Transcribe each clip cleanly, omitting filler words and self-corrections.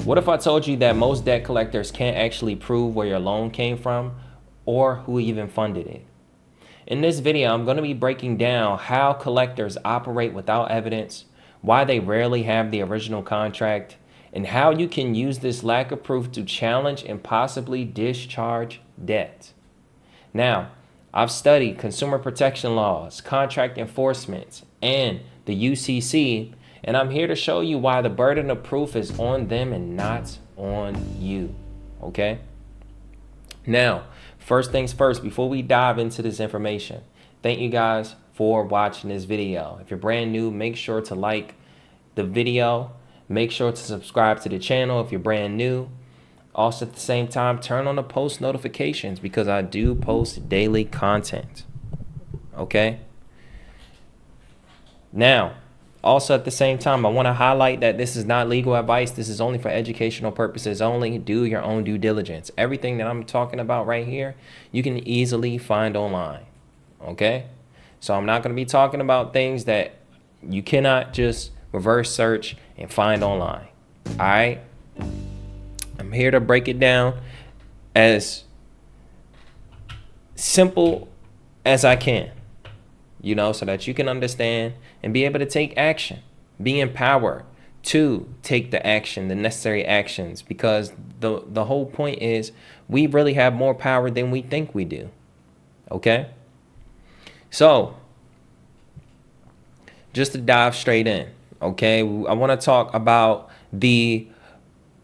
What if I told you that most debt collectors can't actually prove where your loan came from or who even funded it? In this video, I'm going to be breaking down how collectors operate without evidence, why they rarely have the original contract, and how you can use this lack of proof to challenge and possibly discharge debt. Now, I've studied consumer protection laws, contract enforcement, and the UCC, and I'm here to show you why the burden of proof is on them and not on you. Okay? Now, first things first, before we dive into this information, thank you guys for watching this video. If you're brand new, make sure to like the video. Make sure to subscribe to the channel if you're brand new. Also, at the same time, turn on the post notifications because I do post daily content. Okay? Now, also at the same time, I want to highlight that this is not legal advice. This is only for educational purposes only. Do your own due diligence. Everything that I'm talking about right here, you can easily find online. Okay? So I'm not going to be talking about things that you cannot just reverse search and find online. All right? I'm here to break it down as simple as I can, you know, so that you can understand and be able to take action, be empowered to take the action, the necessary actions, because the whole point is we really have more power than we think we do. Okay? So, just to dive straight in, okay, I want to talk about the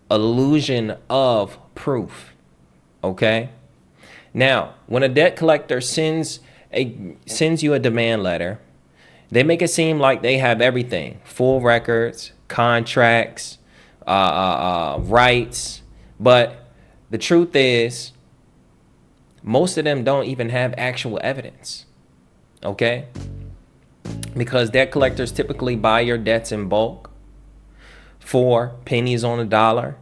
illusion of proof. Okay? Now, when a debt collector sends you a demand letter, they make it seem like they have everything: full records, contracts, rights. But the truth is, most of them don't even have actual evidence. Okay? Because debt collectors typically buy your debts in bulk for pennies on the dollar.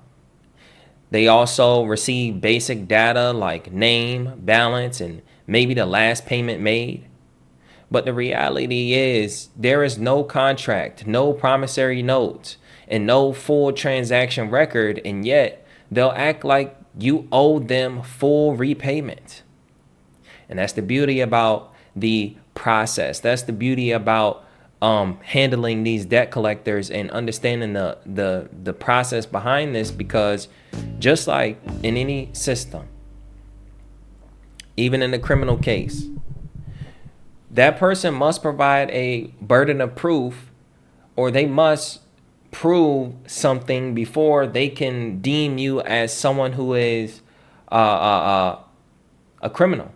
They also receive basic data like name, balance, and maybe the last payment made. But the reality is there is no contract, no promissory note, and no full transaction record, and yet they'll act like you owe them full repayment. And that's the beauty about the process. That's the beauty about handling these debt collectors and understanding the process behind this, because just like in any system, even in a criminal case, that person must provide a burden of proof, or they must prove something before they can deem you as someone who is a criminal.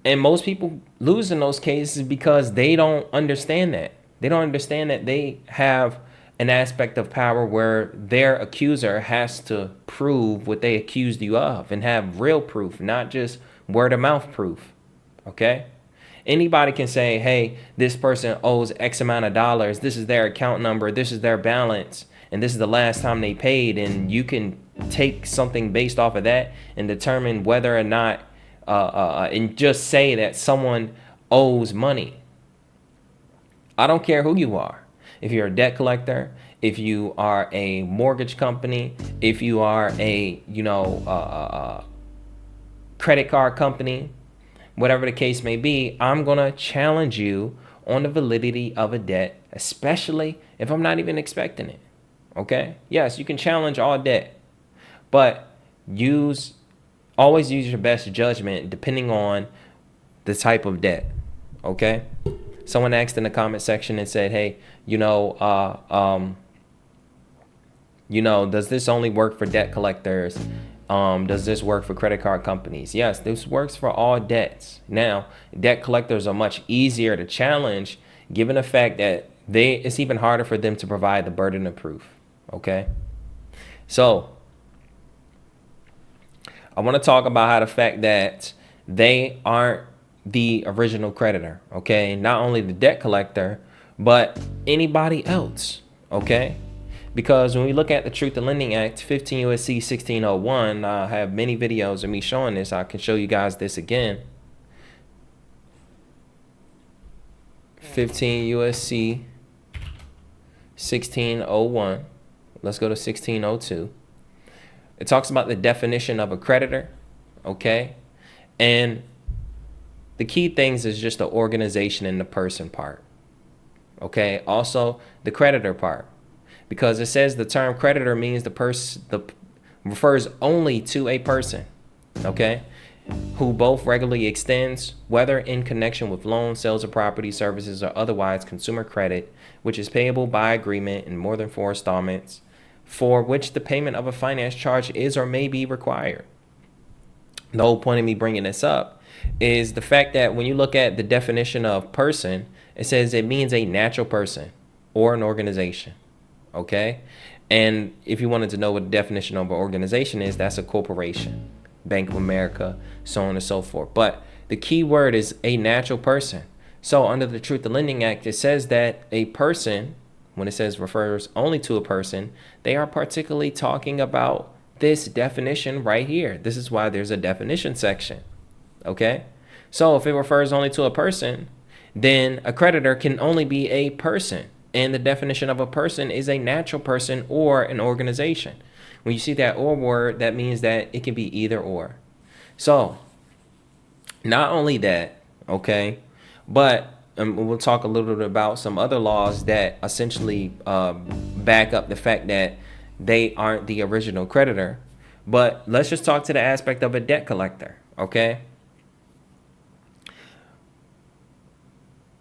And most people lose in those cases because they don't understand that. They don't understand that they have an aspect of power where their accuser has to prove what they accused you of and have real proof, not just word of mouth proof. Okay? Anybody can say, hey, this person owes X amount of dollars. This is their account number. This is their balance. And this is the last time they paid. And you can take something based off of that and determine whether or not and just say that someone owes money. I don't care who you are. If you're a debt collector, if you are a mortgage company, if you are a, credit card company, whatever the case may be, I'm going to challenge you on the validity of a debt, especially if I'm not even expecting it. Okay? Yes, you can challenge all debt, but always use your best judgment depending on the type of debt. Okay? Someone asked in the comment section and said, hey, does this only work for debt collectors? Does this work for credit card companies? Yes, this works for all debts. Now, debt collectors are much easier to challenge given the fact that it's even harder for them to provide the burden of proof. Okay? So, I want to talk about how the fact that they aren't the original creditor, okay? Not only the debt collector, but anybody else, okay? Because when we look at the Truth in Lending Act, 15 U.S.C. 1601, I have many videos of me showing this. I can show you guys this again. 15 U.S.C. 1601, let's go to 1602. It talks about the definition of a creditor, okay? And the key things is just the organization and the person part, okay? Also, the creditor part, because it says the term creditor means refers only to a person, okay, who both regularly extends, whether in connection with loans, sales of property, services, or otherwise consumer credit, which is payable by agreement in more than 4 installments, for which the payment of a finance charge is or may be required. The whole point of me bringing this up is the fact that when you look at the definition of person, it says it means a natural person or an organization, okay? And if you wanted to know what the definition of an organization is, that's a corporation, Bank of America, so on and so forth. But the key word is a natural person. So under the Truth in Lending Act, it says that a person, when it says refers only to a person, they are particularly talking about this definition right here. This is why there's a definition section, okay? So if it refers only to a person, then a creditor can only be a person. And the definition of a person is a natural person or an organization. When you see that or word, that means that it can be either or. So not only that, okay, but we'll talk a little bit about some other laws that essentially back up the fact that they aren't the original creditor. But let's just talk to the aspect of a debt collector, okay?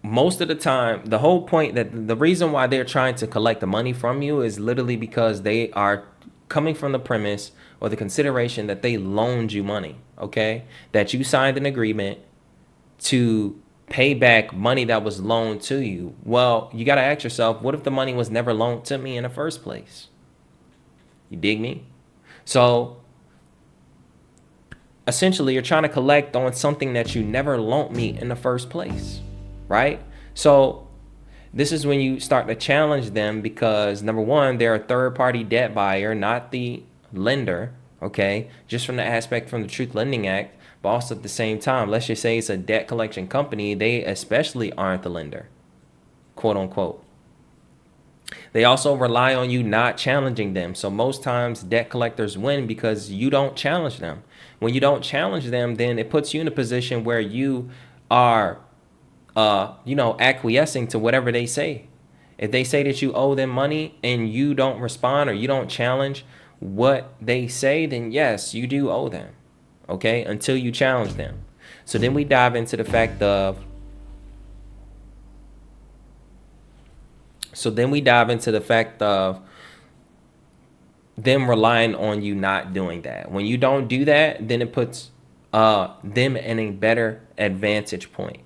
Most of the time, the whole point that the reason why they're trying to collect the money from you is literally because they are coming from the premise or the consideration that they loaned you money, okay? That you signed an agreement to pay back money that was loaned to you. Well, you got to ask yourself, what if the money was never loaned to me in the first place? You dig me? So essentially, you're trying to collect on something that you never loaned me in the first place, right? So this is when you start to challenge them because, number one, they're a third-party debt buyer, not the lender, okay? Just from the aspect from the Truth Lending Act, but also at the same time, let's just say it's a debt collection company, they especially aren't the lender, quote unquote. They also rely on you not challenging them. So most times debt collectors win because you don't challenge them. When you don't challenge them, then it puts you in a position where you are acquiescing to whatever they say. If they say that you owe them money and you don't respond or you don't challenge what they say, then yes, you do owe them, okay, until you challenge them. So then we dive into the fact of them relying on you not doing that. When you don't do that, then it puts them in a better advantage point,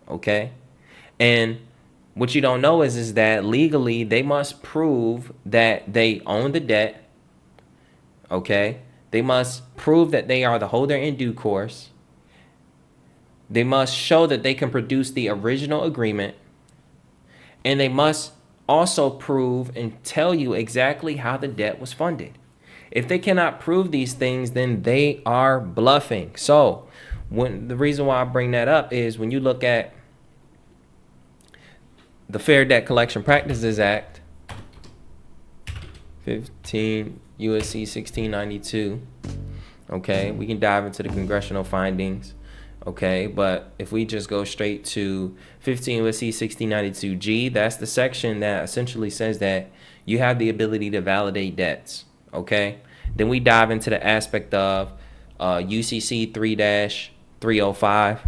okay? And what you don't know is that legally they must prove that they own the debt, okay? They must prove that they are the holder in due course. They must show that they can produce the original agreement, and they must also prove and tell you exactly how the debt was funded. If they cannot prove these things, then they are bluffing. So the reason why I bring that up is when you look at the Fair Debt Collection Practices Act, 15 USC 1692, okay, we can dive into the congressional findings, okay, but if we just go straight to 15 USC 1692G, that's the section that essentially says that you have the ability to validate debts, okay? Then we dive into the aspect of UCC 3-305,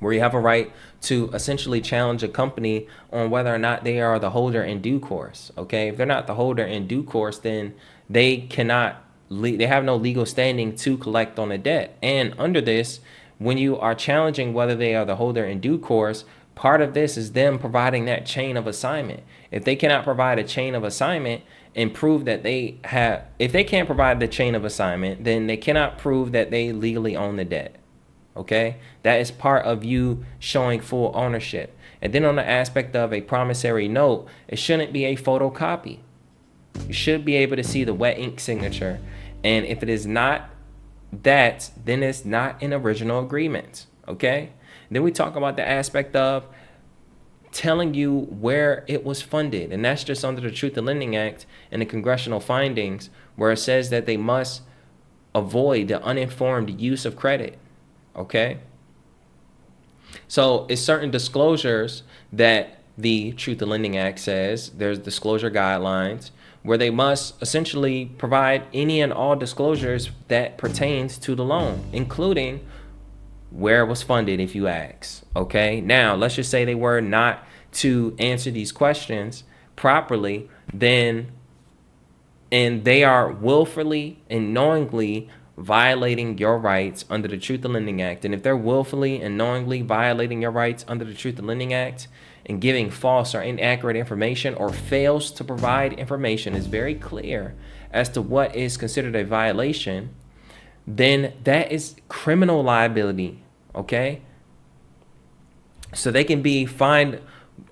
where you have a right to essentially challenge a company on whether or not they are the holder in due course, okay? If they're not the holder in due course, then they have no legal standing to collect on a debt. And under this, when you are challenging whether they are the holder in due course, part of this is them providing that chain of assignment. If they cannot provide a chain of assignment and prove that if they can't provide the chain of assignment, then they cannot prove that they legally own the debt. Okay, that is part of you showing full ownership. And then on the aspect of a promissory note, it shouldn't be a photocopy. You should be able to see the wet ink signature. And if it is not that, then it's not an original agreement. Okay, then we talk about the aspect of telling you where it was funded. And that's just under the Truth in Lending Act and the congressional findings, where it says that they must avoid the uninformed use of credit. Okay? So it's certain disclosures that the Truth in Lending Act says. There's disclosure guidelines where they must essentially provide any and all disclosures that pertains to the loan, including where it was funded if you ask. Okay, now let's just say they were not to answer these questions properly, then and they are willfully and knowingly violating your rights under the Truth in Lending Act. And if they're willfully and knowingly violating your rights under the Truth in Lending Act and giving false or inaccurate information, or fails to provide information is very clear as to what is considered a violation, then that is criminal liability. Okay, so they can be fined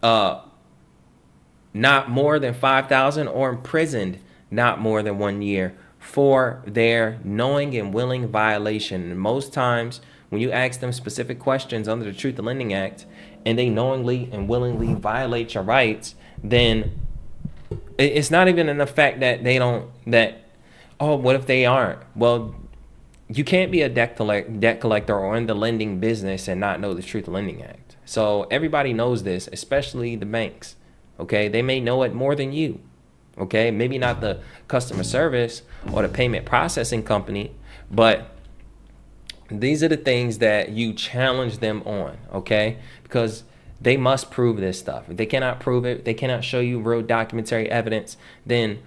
not more than $5,000 or imprisoned not more than 1 year for their knowing and willing violation. And most times when you ask them specific questions under the Truth in Lending Act and they knowingly and willingly violate your rights, then it's not even in the fact that they don't, that, oh, what if they aren't? Well, you can't be a debt collector or in the lending business and not know the Truth in Lending Act. So everybody knows this, especially the banks. Okay, they may know it more than you. Okay, maybe not the customer service or the payment processing company, but these are the things that you challenge them on. Okay, because they must prove this stuff. If they cannot prove it, they cannot show you real documentary evidence, then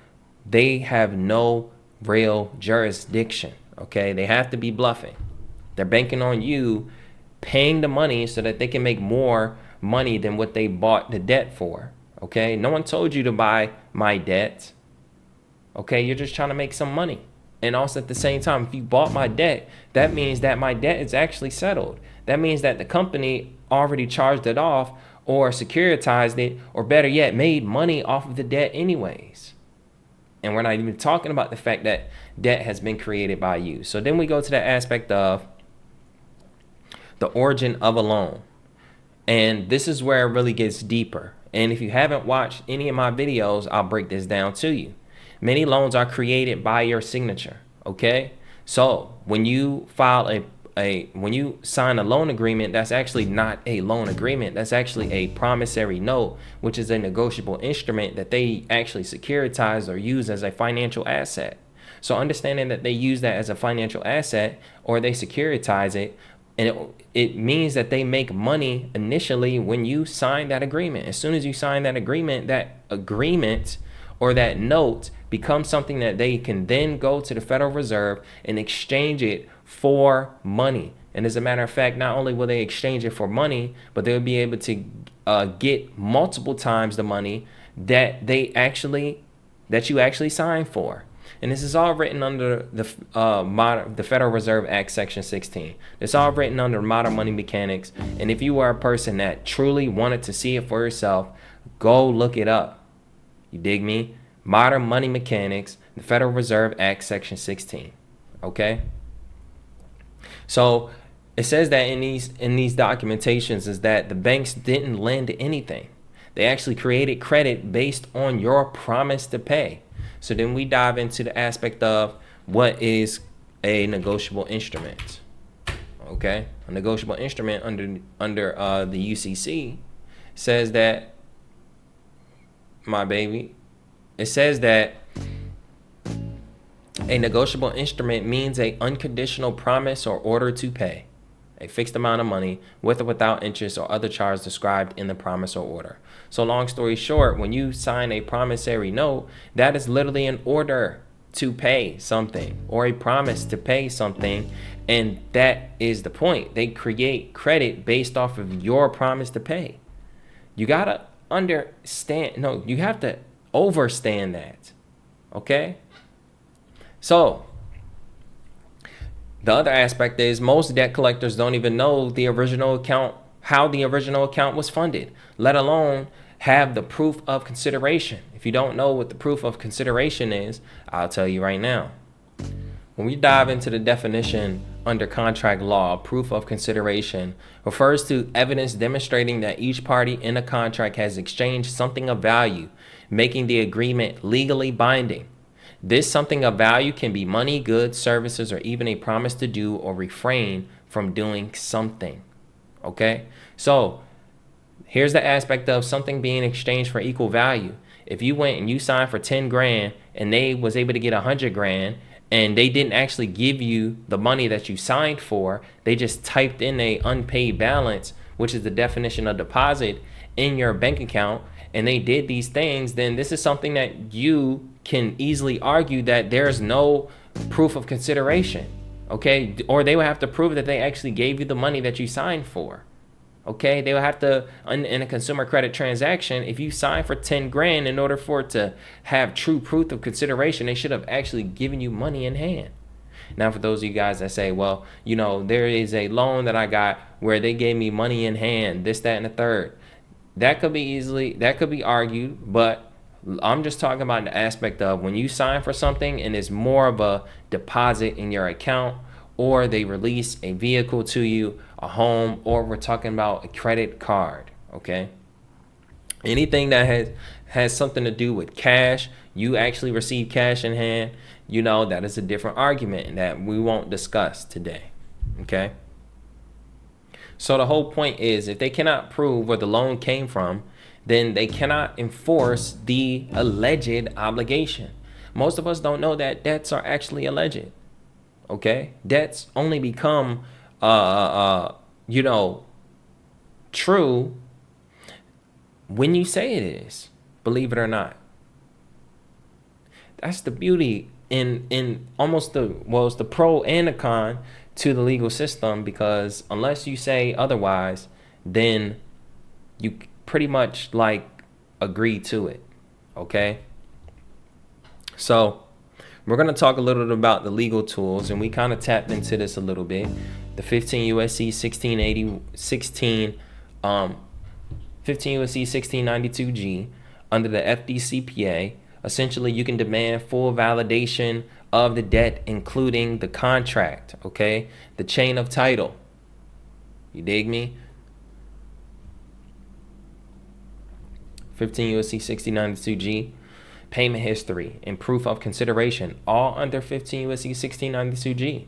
they have no real jurisdiction. Okay, they have to be bluffing. They're banking on you paying the money so that they can make more money than what they bought the debt for. Okay, no one told you to buy my debt. Okay, you're just trying to make some money. And also at the same time, if you bought my debt, that means that my debt is actually settled. That means that the company already charged it off or securitized it, or better yet, made money off of the debt anyways. And we're not even talking about the fact that debt has been created by you. So then we go to the aspect of the origin of a loan. And this is where it really gets deeper. And if you haven't watched any of my videos, I'll break this down to you. Many loans are created by your signature. Okay. So when you file when you sign a loan agreement, that's actually not a loan agreement. That's actually a promissory note, which is a negotiable instrument that they actually securitize or use as a financial asset. So understanding that they use that as a financial asset or they securitize it, and it means that they make money initially when you sign that agreement. As soon as you sign that agreement or that note becomes something that they can then go to the Federal Reserve and exchange it for money. And as a matter of fact, not only will they exchange it for money, but they'll be able to get multiple times the money that you actually signed for. And this is all written under the Federal Reserve Act, Section 16. It's all written under modern money mechanics. And if you are a person that truly wanted to see it for yourself, go look it up. You dig me? Modern money mechanics, the Federal Reserve Act, Section 16. Okay? So it says that in these documentations is that the banks didn't lend anything. They actually created credit based on your promise to pay. So then we dive into the aspect of what is a negotiable instrument. Okay, a negotiable instrument under the UCC says that, it says that a negotiable instrument means a unconditional promise or order to pay a fixed amount of money with or without interest or other charge described in the promise or order. So long story short, when you sign a promissory note, that is literally an order to pay something or a promise to pay something. And that is the point. They create credit based off of your promise to pay. You got to you have to overstand that. Okay? So the other aspect is most debt collectors don't even know the original account, how the original account was funded, let alone have the proof of consideration. If you don't know what the proof of consideration is, I'll tell you right now. When we dive into the definition under contract law, proof of consideration refers to evidence demonstrating that each party in a contract has exchanged something of value, making the agreement legally binding. This something of value can be money, goods, services, or even a promise to do or refrain from doing something. Okay? So here's the aspect of something being exchanged for equal value. If you went and you signed for 10 grand and they was able to get 100 grand and they didn't actually give you the money that you signed for, they just typed in a unpaid balance, which is the definition of deposit, in your bank account, and they did these things, then this is something that you can easily argue that there's no proof of consideration. Okay? Or they would have to prove that they actually gave you the money that you signed for. Okay, they will have to, in a consumer credit transaction, if you sign for 10 grand, in order for it to have true proof of consideration, they should have actually given you money in hand. Now, for those of you guys that say, well, there is a loan that I got where they gave me money in hand, this, that, and the third. That could be argued, but I'm just talking about the aspect of when you sign for something and it's more of a deposit in your account, or they release a vehicle to you, a home, or we're talking about a credit card. Okay, anything that has something to do with cash, you actually receive cash in hand, that is a different argument that we won't discuss today. Okay, so the whole point is, if they cannot prove where the loan came from, then they cannot enforce the alleged obligation. Most of us don't know that debts are actually alleged. Okay, debts only become true when you say it is, believe it or not. That's the beauty in almost it's the pro and the con to the legal system, because unless you say otherwise, then you pretty much agree to it. Okay, so we're going to talk a little bit about the legal tools, and we kind of tapped into this a little bit. The 15 USC 1692G under the FDCPA, essentially you can demand full validation of the debt, including the contract, okay? The chain of title. You dig me? 15 USC 1692G. Payment history and proof of consideration, all under 15 USC 1692G.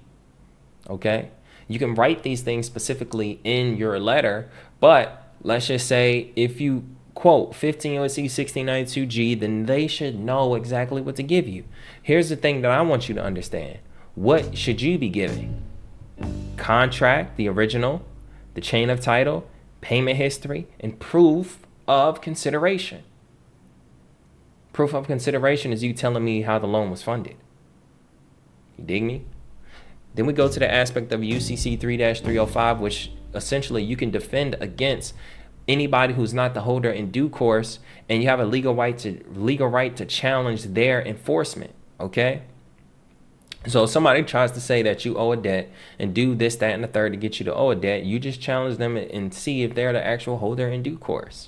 Okay, you can write these things specifically in your letter, but let's just say if you quote 15 USC 1692G, then they should know exactly what to give you. Here's the thing that I want you to understand. What should you be giving? Contract, the original, the chain of title, payment history, and proof of consideration. Proof of consideration is you telling me how the loan was funded. You dig me? Then we go to the aspect of UCC 3-305, which essentially you can defend against anybody who's not the holder in due course, and you have a legal right to challenge their enforcement. Okay? So if somebody tries to say that you owe a debt and do this, that, and the third to get you to owe a debt, you just challenge them and see if they're the actual holder in due course.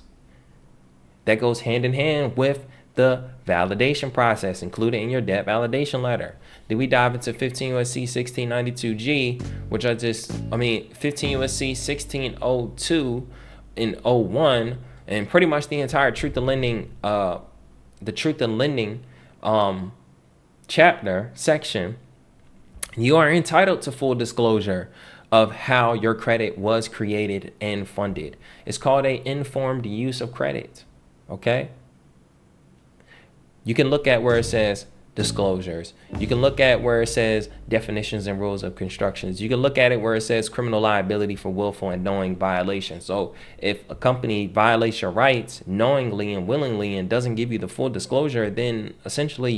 That goes hand in hand with the validation process included in your debt validation letter. Then we dive into 15 USC 1692G, which 15 USC 1602 and 01, and pretty much the entire truth in lending, chapter section. You are entitled to full disclosure of how your credit was created and funded. It's called a informed use of credit. Okay? You can look at where it says disclosures. You can look at where it says definitions and rules of constructions. You can look at it where it says criminal liability for willful and knowing violations. So if a company violates your rights knowingly and willingly and doesn't give you the full disclosure, then essentially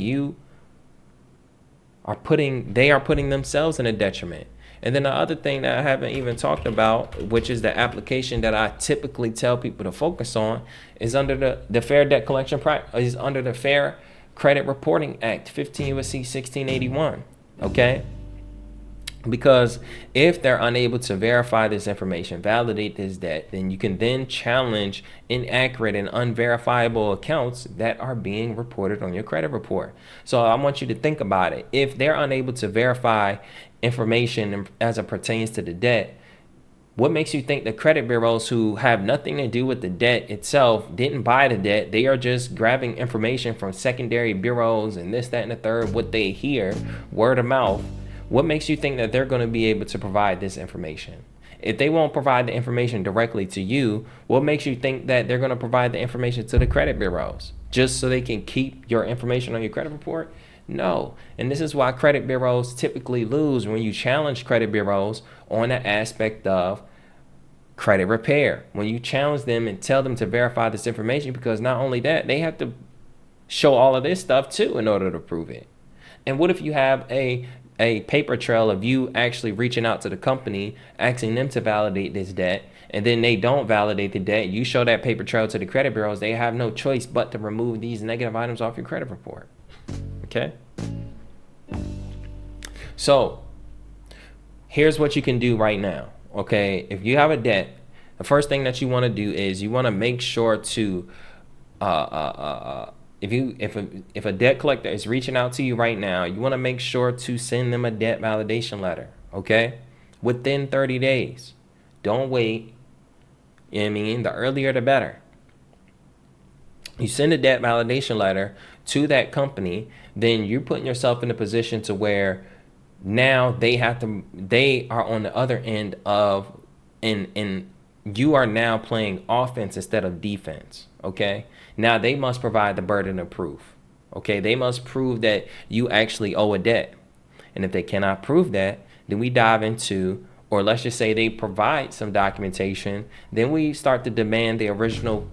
they are putting themselves in a detriment. And then the other thing that I haven't even talked about, which is the application that I typically tell people to focus on, is under the Fair Debt Collection is under the Fair Credit Reporting Act, 15 USC 1681. Okay, Because if they're unable to verify this information, validate this debt, then you can then challenge inaccurate and unverifiable accounts that are being reported on your credit report. So I want you to think about it. If they're unable to verify information as it pertains to the debt, what makes you think the credit bureaus who have nothing to do with the debt itself didn't buy the debt? They are just grabbing information from secondary bureaus and this, that, and the third, what they hear, word of mouth. What makes you think that they're going to be able to provide this information? If they won't provide the information directly to you, what makes you think that they're going to provide the information to the credit bureaus just so they can keep your information on your credit report? No. And this is why credit bureaus typically lose when you challenge credit bureaus on the aspect of credit repair. When you challenge them and tell them to verify this information, because not only that, they have to show all of this stuff too in order to prove it. And what if you have a paper trail of you actually reaching out to the company, asking them to validate this debt, and then they don't validate the debt? You show that paper trail to the credit bureaus, they have no choice but to remove these negative items off your credit report. Okay? So, here's what you can do right now. Okay, if you have a debt, the first thing that you want to do is you want to make sure to if a debt collector is reaching out to you right now, you want to make sure to send them a debt validation letter, okay? Within 30 days. Don't wait. You know what I mean? The earlier the better. You send a debt validation letter to that company, then you're putting yourself in a position to where now they are on the other end of, and you are now playing offense instead of defense. Okay, now they must provide the burden of proof. Okay, they must prove that you actually owe a debt, and if they cannot prove that, then we dive into, or let's just say they provide some documentation, then we start to demand the original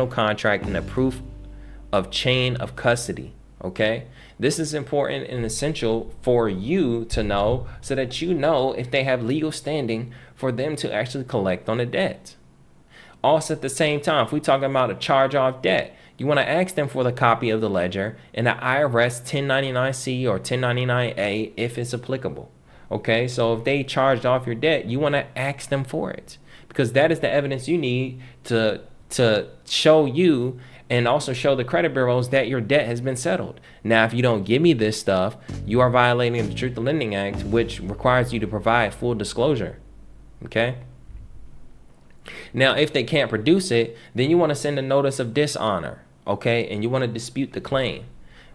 contract and the proof of chain of custody. Okay, this is important and essential for you to know, so that you know if they have legal standing for them to actually collect on the debt. Also, at the same time, if we're talking about a charge-off debt, you want to ask them for the copy of the ledger and the IRS 1099-C or 1099-A if it's applicable. Okay, so if they charged off your debt, you want to ask them for it, because that is the evidence you need to show you and also show the credit bureaus that your debt has been settled. Now, if you don't give me this stuff, you are violating the Truth in Lending Act, which requires you to provide full disclosure. Okay? Now, if they can't produce it, then you want to send a notice of dishonor, okay? And you want to dispute the claim.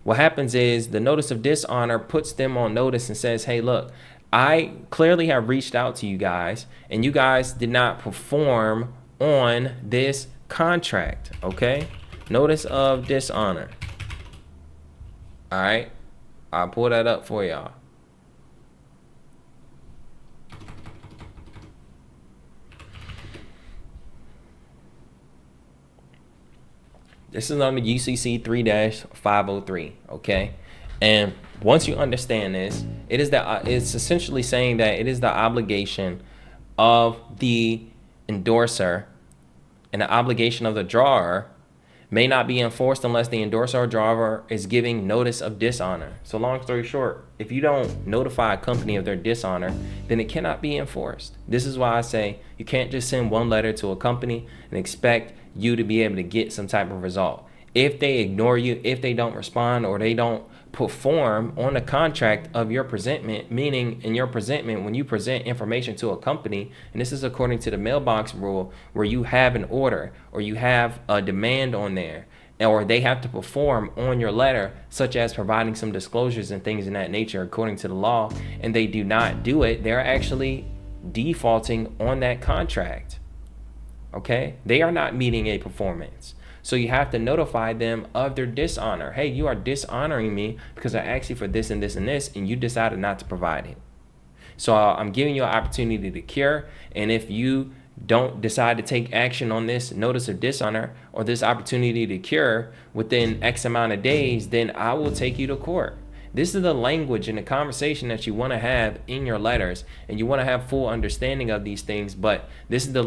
What happens is the notice of dishonor puts them on notice and says, hey, look, I clearly have reached out to you guys, and you guys did not perform on this contract, okay? Notice of dishonor. All right, I'll pull that up for y'all. This is on the UCC 3-503, okay? And once you understand this, it's essentially saying that it is the obligation of the endorser, and the obligation of the drawer may not be enforced unless the endorser or drawer is giving notice of dishonor. So long story short, if you don't notify a company of their dishonor, then it cannot be enforced. This is why I say you can't just send one letter to a company and expect you to be able to get some type of result. If they ignore you, if they don't respond, or they don't perform on the contract of your presentment, meaning in your presentment, when you present information to a company, and this is according to the mailbox rule, where you have an order or you have a demand on there, or they have to perform on your letter, such as providing some disclosures and things in that nature according to the law, and they do not do it, they're actually defaulting on that contract. Okay? They are not meeting a performance. So you have to notify them of their dishonor. Hey, you are dishonoring me because I asked you for this and this and this, and you decided not to provide it. So I'm giving you an opportunity to cure. And if you don't decide to take action on this notice of dishonor or this opportunity to cure within X amount of days, then I will take you to court. This is the language and the conversation that you want to have in your letters, and you want to have full understanding of these things. But this is the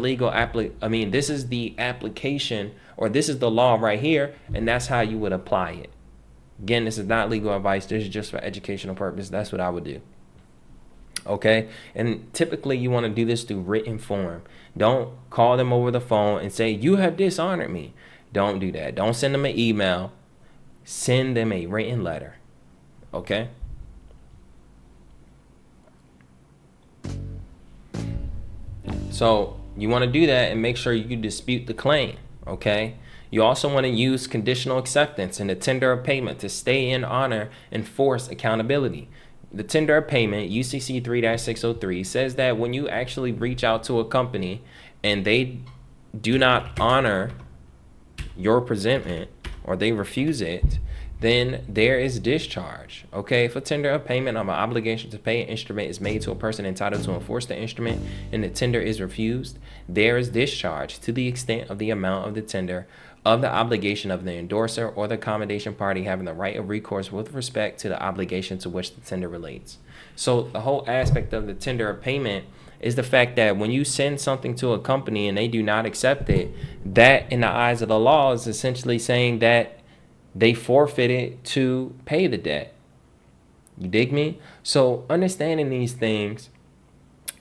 this is the application, or this is the law right here, and that's how you would apply it. Again, this is not legal advice. This is just for educational purpose. That's what I would do. Okay. And typically you want to do this through written form. Don't call them over the phone and say, you have dishonored me. Don't do that. Don't send them an email. Send them a written letter. Okay. So you want to do that and make sure you dispute the claim. Okay. You also want to use conditional acceptance in the tender of payment to stay in honor and force accountability. The tender of payment, UCC 3-603, says that when you actually reach out to a company and they do not honor your presentment or they refuse it, then there is discharge. Okay, if a tender of payment of an obligation to pay an instrument is made to a person entitled to enforce the instrument and the tender is refused, there is discharge to the extent of the amount of the tender of the obligation of the endorser or the accommodation party having the right of recourse with respect to the obligation to which the tender relates. So the whole aspect of the tender of payment is the fact that when you send something to a company and they do not accept it, that in the eyes of the law is essentially saying that they forfeited to pay the debt. You dig me? So understanding these things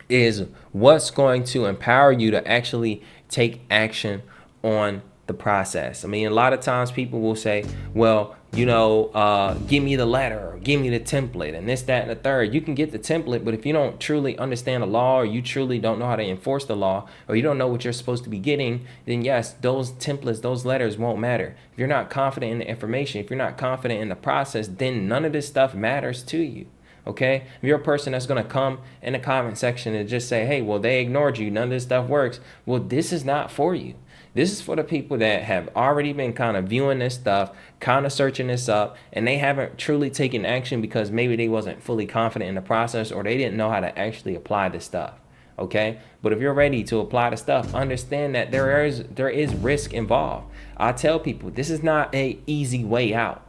is what's going to empower you to actually take action on the process. I mean, a lot of times people will say, well, give me the letter or give me the template and this, that, and the third. You can get the template, but if you don't truly understand the law or you truly don't know how to enforce the law or you don't know what you're supposed to be getting, then yes, those templates, those letters won't matter. If you're not confident in the information, if you're not confident in the process, then none of this stuff matters to you. Okay, if you're a person that's going to come in the comment section and just say, hey, well, they ignored you, none of this stuff works, well, this is not for you. This is for the people that have already been kind of viewing this stuff, kind of searching this up, and they haven't truly taken action because maybe they wasn't fully confident in the process or they didn't know how to actually apply this stuff. Okay, but if you're ready to apply the stuff, understand that there is risk involved. I tell people this is not an easy way out.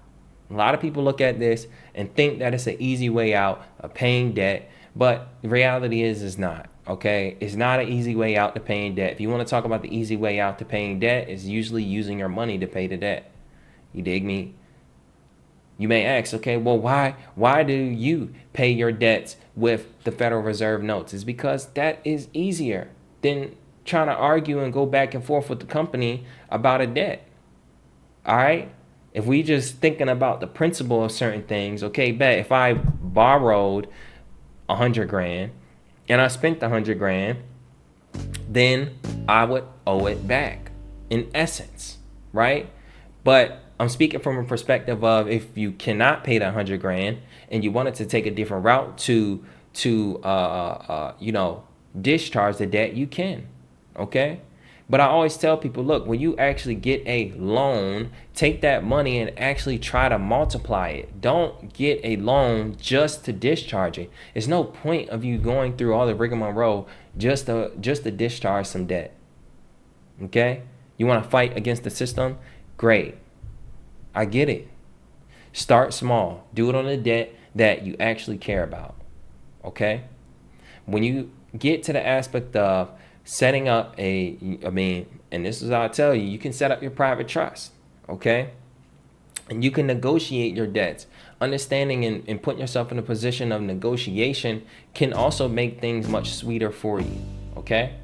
A lot of people look at this and think that it's an easy way out of paying debt, but the reality is it's not. Okay, it's not an easy way out to paying debt. If you want to talk about the easy way out to paying debt, it's usually using your money to pay the debt. You dig me? You may ask, okay, well, why do you pay your debts with the Federal Reserve notes? It's because that is easier than trying to argue and go back and forth with the company about a debt. All right? If we just thinking about the principle of certain things, okay, bet if I borrowed 100 grand and I spent 100 grand, then I would owe it back in essence, right? But I'm speaking from a perspective of if you cannot pay the 100 grand and you wanted to take a different route to discharge the debt, you can, okay? But I always tell people, look, when you actually get a loan, take that money and actually try to multiply it. Don't get a loan just to discharge it. There's no point of you going through all the rigmarole just to discharge some debt. Okay? You want to fight against the system? Great. I get it. Start small. Do it on a debt that you actually care about. Okay? When you get to the aspect of setting up and this is how I tell you, you can set up your private trust, okay? And you can negotiate your debts. Understanding and putting yourself in a position of negotiation can also make things much sweeter for you, okay?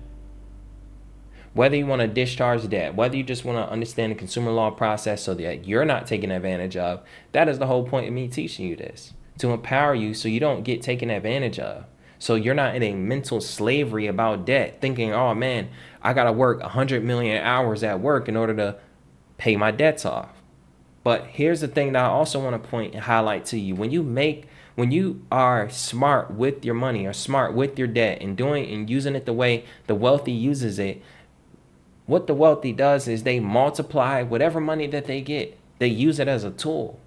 Whether you want to discharge debt, whether you just want to understand the consumer law process so that you're not taken advantage of, that is the whole point of me teaching you this, to empower you so you don't get taken advantage of. So you're not in a mental slavery about debt, thinking, oh man, I got to work 100 million hours at work in order to pay my debts off. But here's the thing that I also want to point and highlight to you. When you are smart with your money or smart with your debt and doing and using it the way the wealthy uses it, what the wealthy does is they multiply whatever money that they get. They use it as a tool.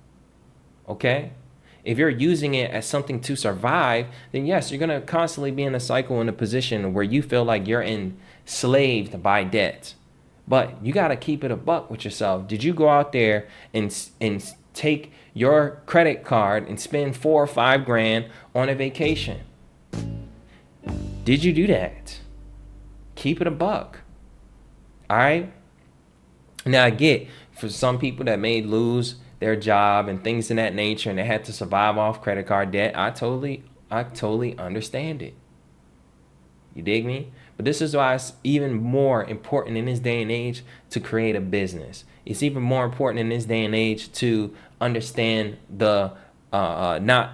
Okay? If you're using it as something to survive, then yes, you're going to constantly be in a cycle, in a position where you feel like you're enslaved by debt. But you got to keep it a buck with yourself. Did you go out there and take your credit card and spend $4 or $5 grand on a vacation? Did you do that? Keep it a buck. All right? Now I get for some people that may lose their job and things in that nature and they had to survive off credit card debt, I totally I totally understand it. You dig me? But this is why it's even more important in this day and age to create a business. It's even more important in this day and age to understand the not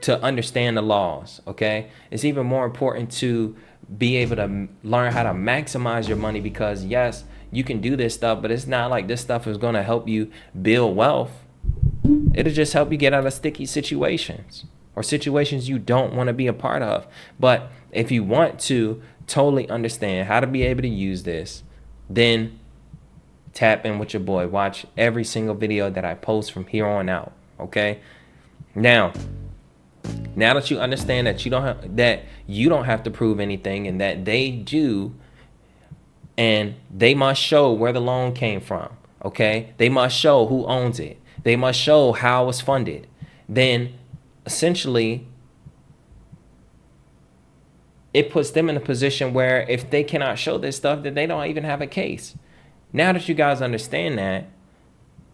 to understand the laws. Okay, it's even more important to be able to learn how to maximize your money, because yes, you can do this stuff, but it's not like this stuff is going to help you build wealth. It'll just help you get out of sticky situations or situations you don't want to be a part of. But if you want to totally understand how to be able to use this, then tap in with your boy. Watch every single video that I post from here on out. Okay. Now that you understand that you don't have to prove anything, and that they do, and they must show where the loan came from. Okay. They must show who owns it. They must show how it was funded. Then essentially it puts them in a position where if they cannot show this stuff, then they don't even have a case. Now that you guys understand that,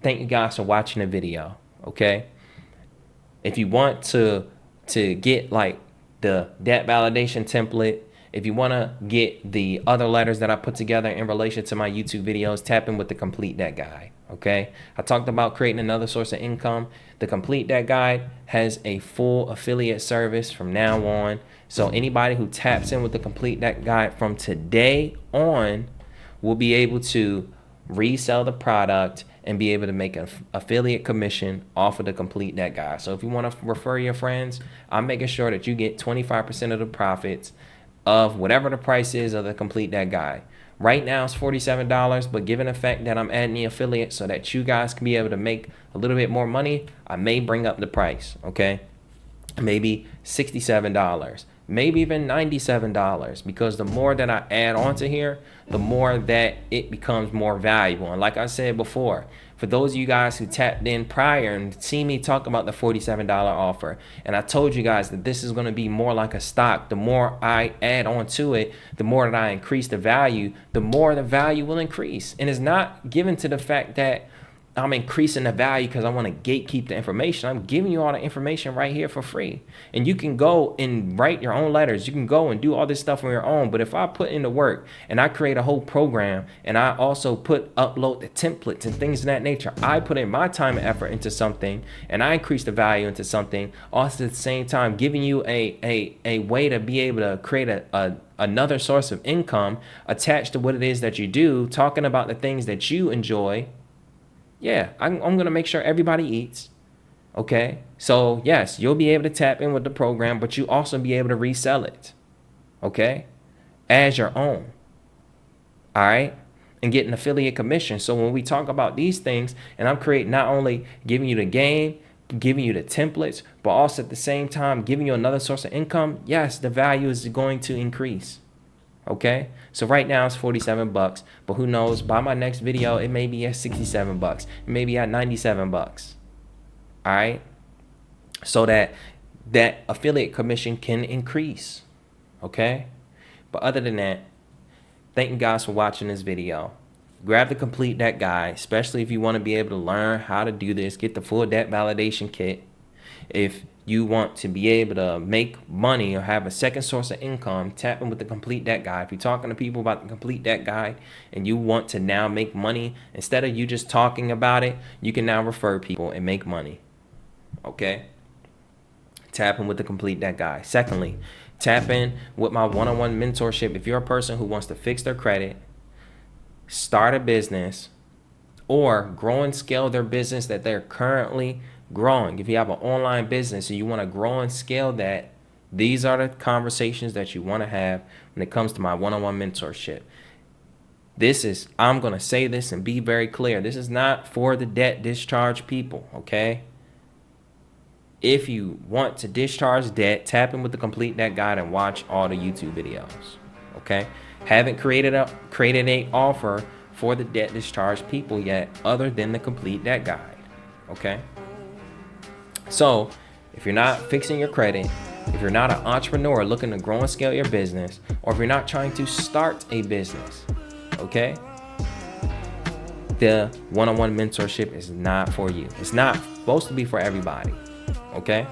thank you guys for watching the video. Okay. If you want to get like the debt validation template, if you want to get the other letters that I put together in relation to my YouTube videos, tap in with the Complete Debt Guide. Okay. I talked about creating another source of income. The Complete Debt Guide has a full affiliate service from now on. So anybody who taps in with the Complete Debt Guide from today on will be able to resell the product and be able to make an affiliate commission off of the Complete Debt Guide. So if you want to refer your friends, I'm making sure that you get 25% of the profits of whatever the price is of the Complete Debt Guide. Right now it's $47, but given the fact that I'm adding the affiliate so that you guys can be able to make a little bit more money, I may bring up the price. Okay, maybe $67, maybe even $97, because the more that I add onto here, the more that it becomes more valuable. And like I said before, for those of you guys who tapped in prior and see me talk about the $47 offer, and I told you guys that this is going to be more like a stock. The more I add onto it, the more that I increase the value, the more the value will increase. And it's not given to the fact that I'm increasing the value because I want to gatekeep the information. I'm giving you all the information right here for free. And you can go and write your own letters. You can go and do all this stuff on your own. But if I put in the work and I create a whole program, and I also upload the templates and things of that nature, I put in my time and effort into something, and I increase the value into something, also at the same time giving you a way to be able to create another source of income attached to what it is that you do, talking about the things that you enjoy. Yeah, I'm going to make sure everybody eats. Okay. So yes, you'll be able to tap in with the program, but you also be able to resell it. Okay. As your own. All right. And get an affiliate commission. So when we talk about these things, and I'm creating, not only giving you the game, giving you the templates, but also at the same time giving you another source of income, yes, the value is going to increase. Okay, so right now it's $47, but who knows, by my next video it may be at $67, it may be at $97. All right, so that affiliate commission can increase. Okay, but other than that, thank you guys for watching this video. Grab the Complete Debt Guide, especially if you want to be able to learn how to do this. Get the full debt validation kit. If you want to be able to make money or have a second source of income, tap in with the Complete Debt Guide. If you're talking to people about the Complete Debt Guide and you want to now make money, instead of you just talking about it, you can now refer people and make money. Okay? Tap in with the Complete Debt Guide. Secondly, tap in with my one-on-one mentorship. If you're a person who wants to fix their credit, start a business, or grow and scale their business that they're currently growing. If you have an online business and you want to grow and scale that, these are the conversations that you want to have when it comes to my one-on-one mentorship. I'm going to say this and be very clear. This is not for the debt discharge people, okay? If you want to discharge debt, tap in with the Complete Debt Guide and watch all the YouTube videos, okay? Haven't created a offer for the debt discharge people yet, other than the Complete Debt Guide, okay? So if you're not fixing your credit, if you're not an entrepreneur looking to grow and scale your business, or if you're not trying to start a business, okay, the one-on-one mentorship is not for you. It's not supposed to be for everybody, okay?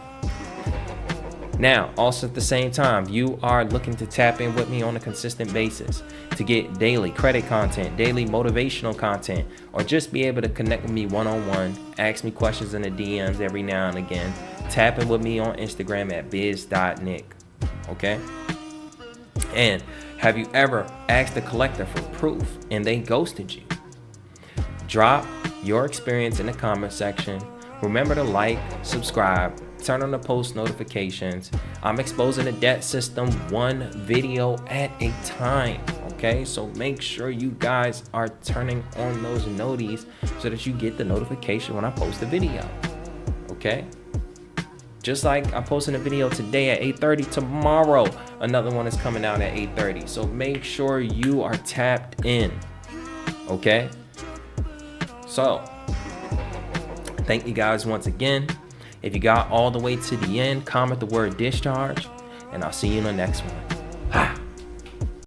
Now, also at the same time, you are looking to tap in with me on a consistent basis to get daily credit content, daily motivational content, or just be able to connect with me one-on-one, ask me questions in the DMs every now and again, tap in with me on Instagram at biz.nick, okay? And have you ever asked a collector for proof and they ghosted you? Drop your experience in the comment section. Remember to like, subscribe, turn on the post notifications. I'm exposing the debt system one video at a time, okay? So make sure you guys are turning on those noties so that you get the notification when I post a video, okay? Just like I'm posting a video today at 8:30, tomorrow another one is coming out at 8:30. So make sure you are tapped in, okay? So, thank you guys once again. If you got all the way to the end, comment the word discharge, and I'll see you in the next one.